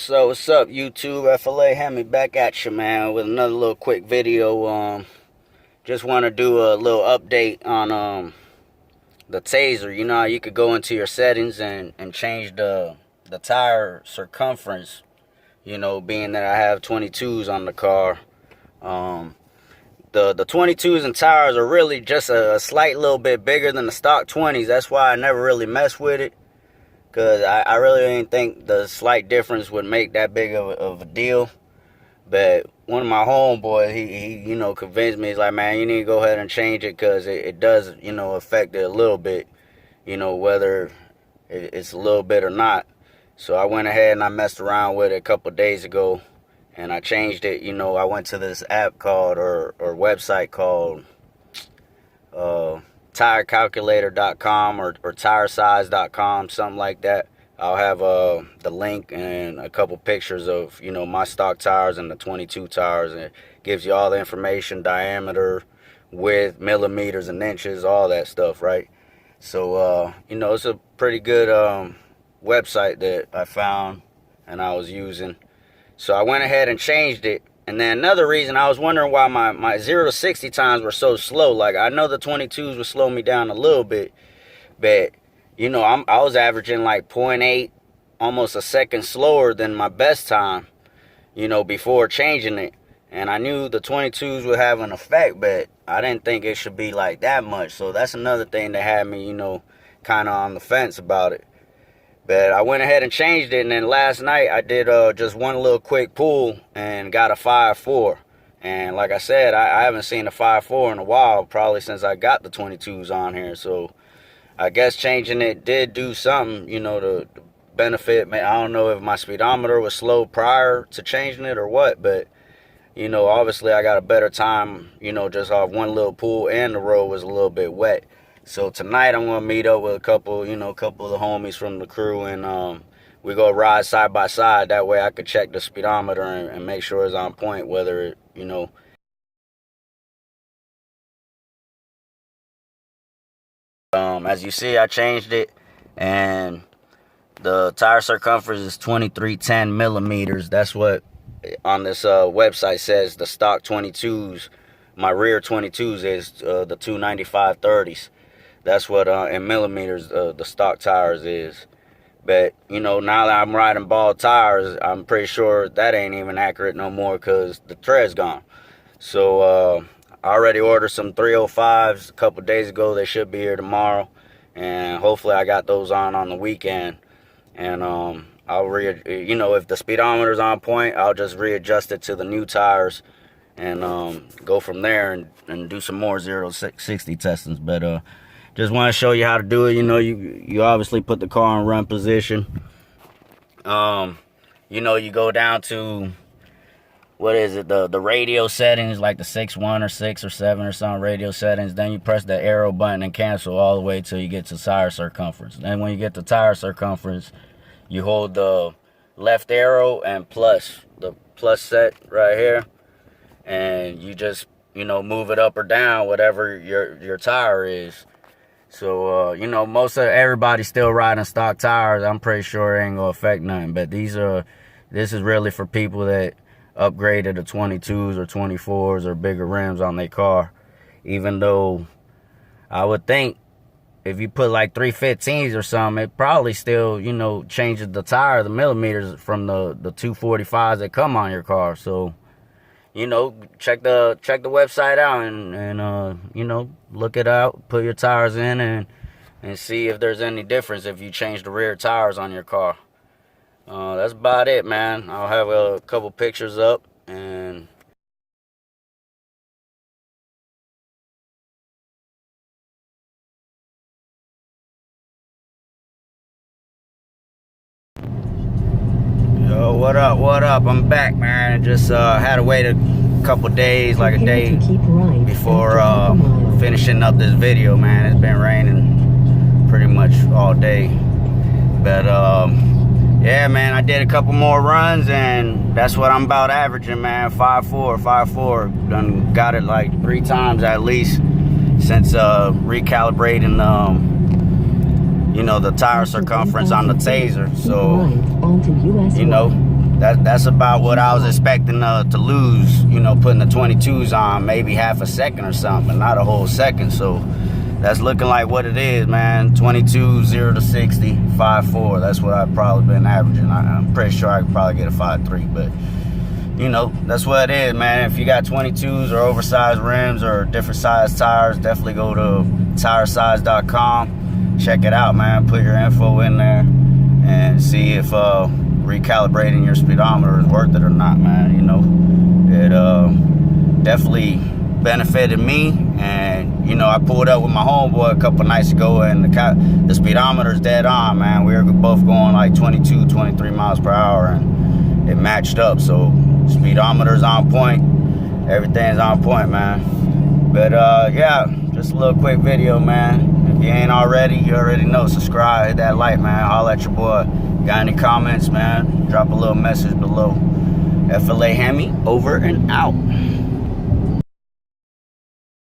What's up, YouTube? FLA Hemi back at you, man, with another little quick video. Just want to do a little update on the Tazer. You know how you could go into your settings and change the tire circumference, you know, being that I have 22s on the car. The 22s and tires are really just a slight little bit bigger than the stock 20s. That's why I never really mess with it. Because I really didn't think the slight difference would make that big of a deal. But one of my homeboys, he you know, convinced me. He's like, man, you need to go ahead and change it because it does, you know, affect it a little bit. You know, whether it's a little bit or not. So I went ahead and I messed around with it a couple days ago. And I changed it. You know, I went to this app called, or website called, tirecalculator.com or tiresize.com, something like that. I'll have the link and a couple pictures of, you know, my stock tires and the 22 tires, and it gives you all the information, diameter, width, millimeters and inches, all that stuff, right? So you know, it's a pretty good website that I found and I was using. So I went ahead and changed it. And then another reason, I was wondering why my 0 to 60 times were so slow. Like, I know the 22s would slow me down a little bit, but, you know, I was averaging like 0.8, almost a second slower than my best time, you know, before changing it. And I knew the 22s would have an effect, but I didn't think it should be like that much. So that's another thing that had me, you know, kind of on the fence about it. But I went ahead and changed it, and then last night I did just one little quick pull and got a 5.4. And like I said, I haven't seen a 5.4 in a while, probably since I got the 22s on here. So I guess changing it did do something, you know, to benefit. I don't know if my speedometer was slow prior to changing it or what, but, you know, obviously I got a better time, you know, just off one little pull, and the road was a little bit wet. So tonight I'm gonna meet up with a couple of the homies from the crew, and we go ride side by side. That way I could check the speedometer and make sure it's on point, whether it, you know. As you see, I changed it, and the tire circumference is 2310 millimeters. That's what on this website says. The stock 22s, my rear 22s is the 295 30s. That's what in millimeters the stock tires is. But, you know, now that I'm riding ball tires, I'm pretty sure that ain't even accurate no more because the tread's gone. So I already ordered some 305s a couple days ago. They should be here tomorrow. And hopefully I got those on the weekend. And you know, if the speedometer's on point, I'll just readjust it to the new tires and go from there and do some more 0 to 60 testings. But just want to show you how to do it. You know, you obviously put the car in run position. You know, you go down to, what is it, the radio settings, like the 6.1 or 6 or 7 or something, radio settings. Then you press the arrow button and cancel all the way till you get to tire circumference. Then when you get to tire circumference, you hold the left arrow and the plus set right here, and you just, you know, move it up or down, whatever your tire is. So, you know, most of everybody's still riding stock tires. I'm pretty sure it ain't gonna affect nothing. But this is really for people that upgraded to 22s or 24s or bigger rims on their car. Even though I would think if you put like 315s or something, it probably still, you know, changes the tire, the millimeters from the 245s that come on your car. So, you know, check the website out and you know, look it out, put your tires in and see if there's any difference if you change the rear tires on your car. That's about it, man. I'll have a couple pictures up and yo, what up? I'm back, man. Just had to wait a couple days, like a day before finishing up this video, man. It's been raining pretty much all day, but yeah, man, I did a couple more runs and that's what I'm about averaging, man. 5.4. Done got it like 3 times at least since recalibrating you know, the tire circumference on the Taser. So, you know, that's about what I was expecting to lose, you know, putting the 22s on, maybe half a second or something, but not a whole second. So that's looking like what it is, man. 22, 0 to 60, 5.4. That's what I've probably been averaging. I'm pretty sure I could probably get a 5.3, but you know, that's what it is, man. If you got 22s or oversized rims or different size tires, definitely go to tiresize.com. Check it out, man. Put your info in there and see if recalibrating your speedometer is worth it or not, man. You know, it definitely benefited me. And you know, I pulled up with my homeboy a couple nights ago, and the speedometer's dead on, man. We were both going like 22, 23 miles per hour, and it matched up. So speedometer's on point, everything's on point, man. But yeah, just a little quick video, man. If you ain't already, you already know, subscribe, hit that like, man. Holla at your boy. Got any comments, man? Drop a little message below. FLA Hammy, over and out.